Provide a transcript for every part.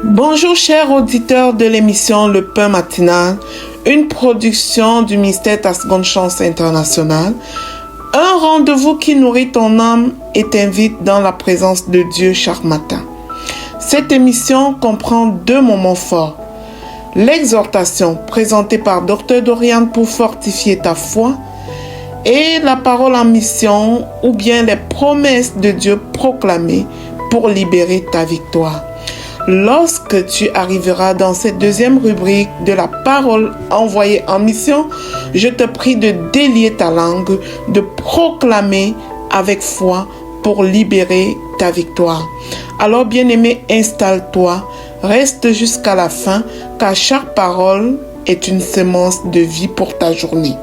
Bonjour chers auditeurs de l'émission Le Pain Matinal, une production du ministère Ta Seconde Chance International, un rendez-vous qui nourrit ton âme et t'invite dans la présence de Dieu chaque matin. Cette émission comprend deux moments forts. L'exhortation présentée par Dr Dorian pour fortifier ta foi et la parole en mission ou bien les promesses de Dieu proclamées pour libérer ta victoire. Lorsque tu arriveras dans cette deuxième rubrique de la parole envoyée en mission, je te prie de délier ta langue, de proclamer avec foi pour libérer ta victoire. Alors bien-aimé, installe-toi, reste jusqu'à la fin, car chaque parole est une semence de vie pour ta journée.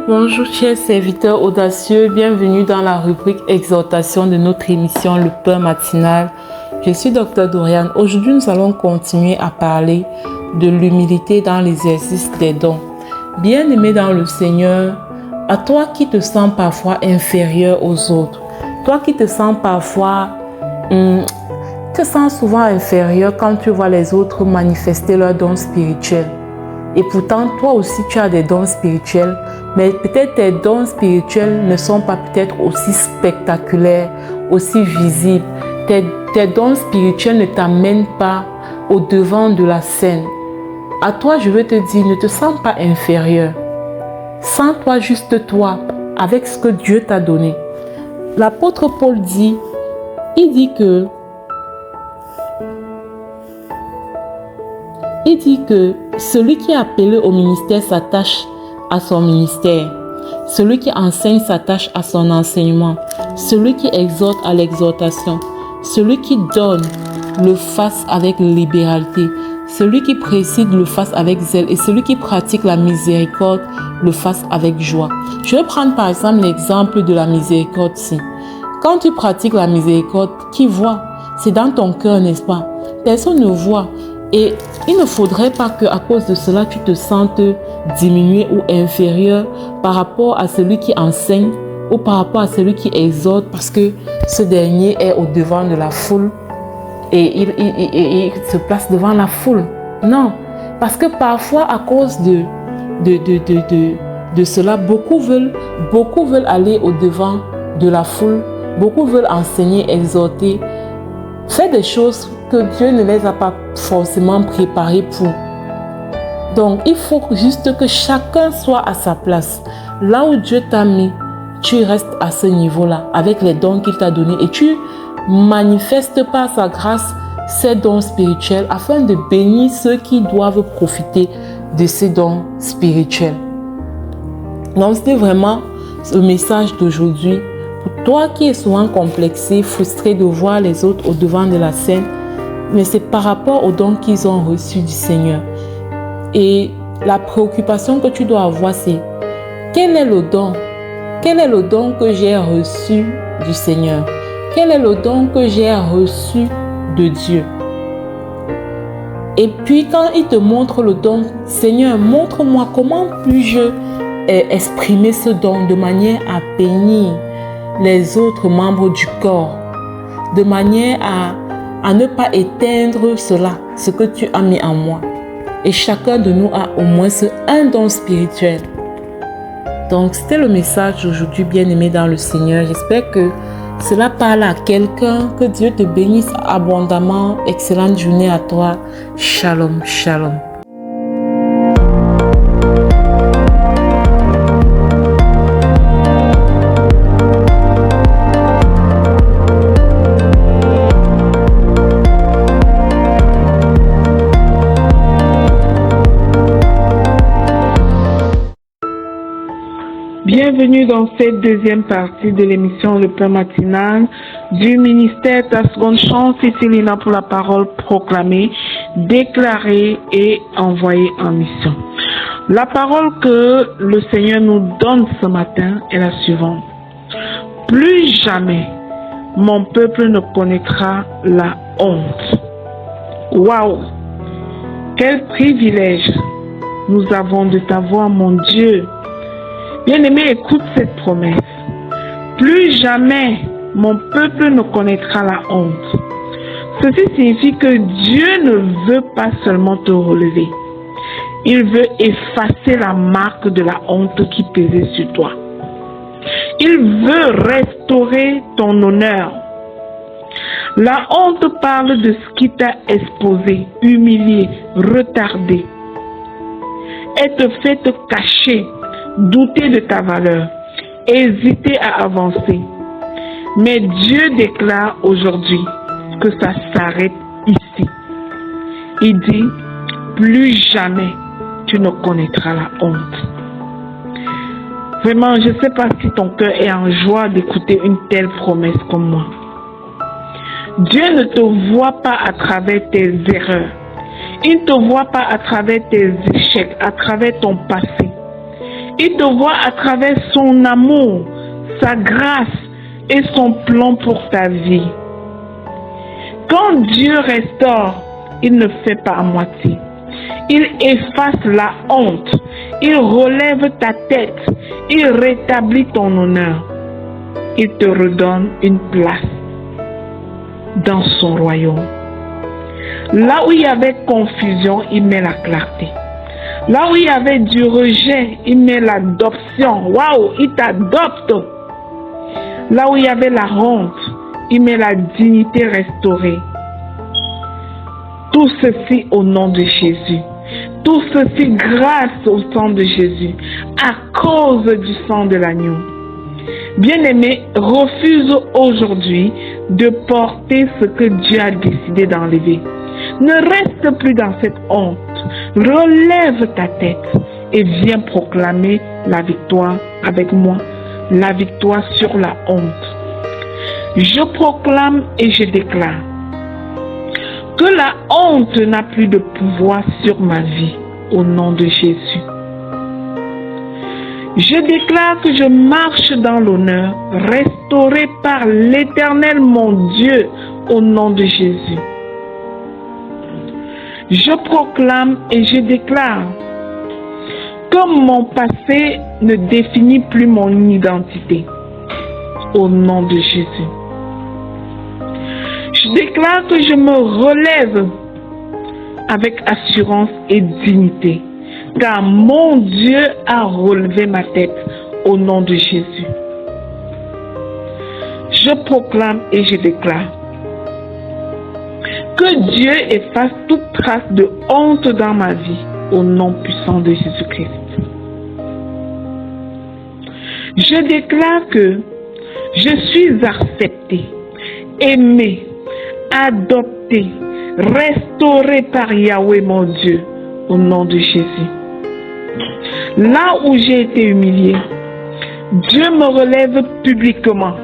Bonjour chers serviteurs audacieux, bienvenue dans la rubrique exhortation de notre émission Le Pain Matinal. Je suis Dr Dorian. Aujourd'hui, nous allons continuer à parler de l'humilité dans l'exercice des dons. Bien-aimé dans le Seigneur, à toi qui te sens parfois inférieur aux autres, toi qui te sens parfois, souvent inférieur quand tu vois les autres manifester leurs dons spirituels. Et pourtant, toi aussi, tu as des dons spirituels, mais peut-être tes dons spirituels ne sont pas peut-être aussi spectaculaires, aussi visibles. Tes dons spirituels ne t'amènent pas au devant de la scène. À toi, je veux te dire, ne te sens pas inférieur. Sens-toi juste toi, avec ce que Dieu t'a donné. L'apôtre Paul dit que celui qui est appelé au ministère s'attache à son ministère. Celui qui enseigne s'attache à son enseignement. Celui qui exhorte à l'exhortation. Celui qui donne le fasse avec libéralité. Celui qui préside le fasse avec zèle. Et celui qui pratique la miséricorde le fasse avec joie. Je vais prendre par exemple l'exemple de la miséricorde-ci. Quand tu pratiques la miséricorde, qui voit? C'est dans ton cœur, n'est-ce pas? Personne ne voit. Et il ne faudrait pas qu'à cause de cela, tu te sentes diminué ou inférieur par rapport à celui qui enseigne ou par rapport à celui qui exhorte parce que ce dernier est au devant de la foule et il se place devant la foule. Non, parce que parfois à cause de cela, beaucoup veulent aller au devant de la foule, beaucoup veulent enseigner, exhorter, faire des choses que Dieu ne les a pas forcément préparés pour. Donc, il faut juste que chacun soit à sa place. Là où Dieu t'a mis, tu restes à ce niveau-là, avec les dons qu'il t'a donnés, et tu manifestes par sa grâce ces dons spirituels afin de bénir ceux qui doivent profiter de ces dons spirituels. Donc, c'était vraiment le message d'aujourd'hui. Pour toi qui es souvent complexé, frustré de voir les autres au devant de la scène, mais c'est par rapport aux dons qu'ils ont reçus du Seigneur. Et la préoccupation que tu dois avoir, c'est quel est le don? Quel est le don que j'ai reçu du Seigneur? Quel est le don que j'ai reçu de Dieu? Et puis quand il te montre le don, Seigneur, montre-moi comment puis-je exprimer ce don de manière à bénir les autres membres du corps, de manière à ne pas éteindre cela, ce que tu as mis en moi. Et chacun de nous a au moins un don spirituel. Donc, c'était le message d'aujourd'hui, bien-aimé dans le Seigneur. J'espère que cela parle à quelqu'un. Que Dieu te bénisse abondamment. Excellente journée à toi. Shalom, shalom. Bienvenue dans cette deuxième partie de l'émission Le Pain Matinal du ministère Ta Seconde Chance. Ici Lina pour la parole proclamée, déclarée et envoyée en mission. La parole que le Seigneur nous donne ce matin est la suivante. Plus jamais mon peuple ne connaîtra la honte. Waouh! Quel privilège nous avons de t'avoir, mon Dieu. Bien-aimé, écoute cette promesse. Plus jamais mon peuple ne connaîtra la honte. Ceci signifie que Dieu ne veut pas seulement te relever. Il veut effacer la marque de la honte qui pesait sur toi. Il veut restaurer ton honneur. La honte parle de ce qui t'a exposé, humilié, retardé. Elle te fait te cacher, douter de ta valeur, hésiter à avancer. Mais Dieu déclare aujourd'hui que ça s'arrête ici. Il dit, plus jamais tu ne connaîtras la honte. Vraiment, je ne sais pas si ton cœur est en joie d'écouter une telle promesse comme moi. Dieu ne te voit pas à travers tes erreurs. Il ne te voit pas à travers tes échecs, à travers ton passé. Il te voit à travers son amour, sa grâce et son plan pour ta vie. Quand Dieu restaure, il ne fait pas à moitié. Il efface la honte. Il relève ta tête. Il rétablit ton honneur. Il te redonne une place dans son royaume. Là où il y avait confusion, il met la clarté. Là où il y avait du rejet, il met l'adoption. Waouh, il t'adopte. Là où il y avait la honte, il met la dignité restaurée. Tout ceci au nom de Jésus. Tout ceci grâce au sang de Jésus, à cause du sang de l'agneau. Bien-aimé, refuse aujourd'hui de porter ce que Dieu a décidé d'enlever. Ne reste plus dans cette honte. Relève ta tête et viens proclamer la victoire avec moi. La victoire sur la honte. Je proclame et je déclare que la honte n'a plus de pouvoir sur ma vie au nom de Jésus. Je déclare que je marche dans l'honneur, restauré par l'Éternel mon Dieu au nom de Jésus. Je proclame et je déclare que mon passé ne définit plus mon identité au nom de Jésus. Je déclare que je me relève avec assurance et dignité, car mon Dieu a relevé ma tête au nom de Jésus. Je proclame et je déclare que Dieu efface toute trace de honte dans ma vie au nom puissant de Jésus-Christ. Je déclare que je suis accepté, aimé, adopté, restauré par Yahweh mon Dieu, au nom de Jésus. Là où j'ai été humilié, Dieu me relève publiquement.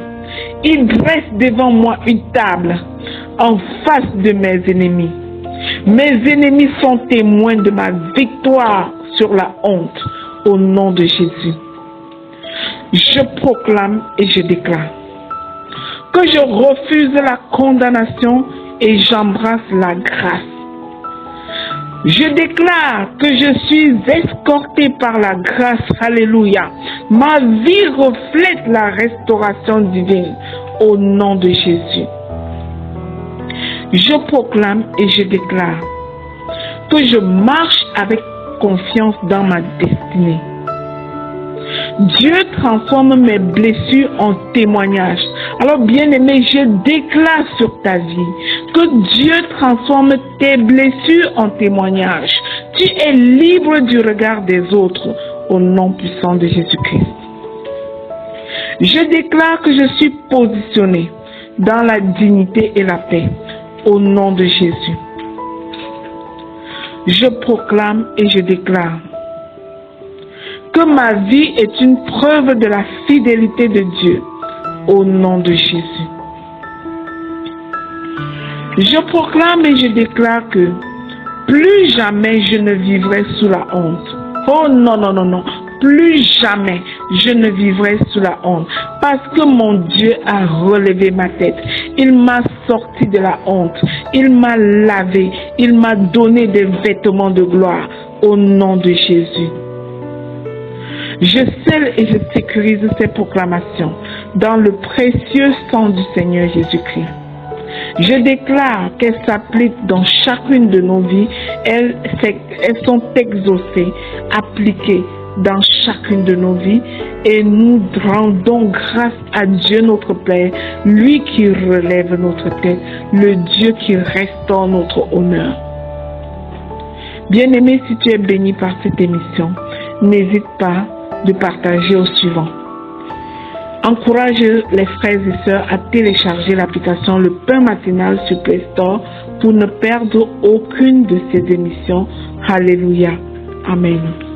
Il dresse devant moi une table en face de mes ennemis. Mes ennemis sont témoins de ma victoire sur la honte, au nom de Jésus. Je proclame et je déclare que je refuse la condamnation et j'embrasse la grâce. Je déclare que je suis escorté par la grâce. Alléluia. Ma vie reflète la restauration divine au nom de Jésus. Je proclame et je déclare que je marche avec confiance dans ma destinée. Dieu transforme mes blessures en témoignages. Alors bien-aimé, je déclare sur ta vie que Dieu transforme tes blessures en témoignages. Tu es libre du regard des autres au nom puissant de Jésus-Christ. Je déclare que je suis positionné dans la dignité et la paix au nom de Jésus. Je proclame et je déclare que ma vie est une preuve de la fidélité de Dieu au nom de Jésus. Je proclame et je déclare que plus jamais je ne vivrai sous la honte Oh non, non, non, non. Plus jamais je ne vivrai sous la honte. Parce que mon Dieu a relevé ma tête. Il m'a sorti de la honte. Il m'a lavé. Il m'a donné des vêtements de gloire. Au nom de Jésus. Je scelle et je sécurise ces proclamations dans le précieux sang du Seigneur Jésus-Christ. Je déclare qu'elles s'appliquent dans chacune de nos vies. Elles sont exaucées, appliquées dans chacune de nos vies. Et nous rendons grâce à Dieu notre Père, lui qui relève notre tête, le Dieu qui restaure notre honneur. Bien-aimé, si tu es béni par cette émission, n'hésite pas de partager au suivant. Encourage les frères et sœurs à télécharger l'application Le Pain Matinal sur Play Store pour ne perdre aucune de ces émissions. Alléluia. Amen.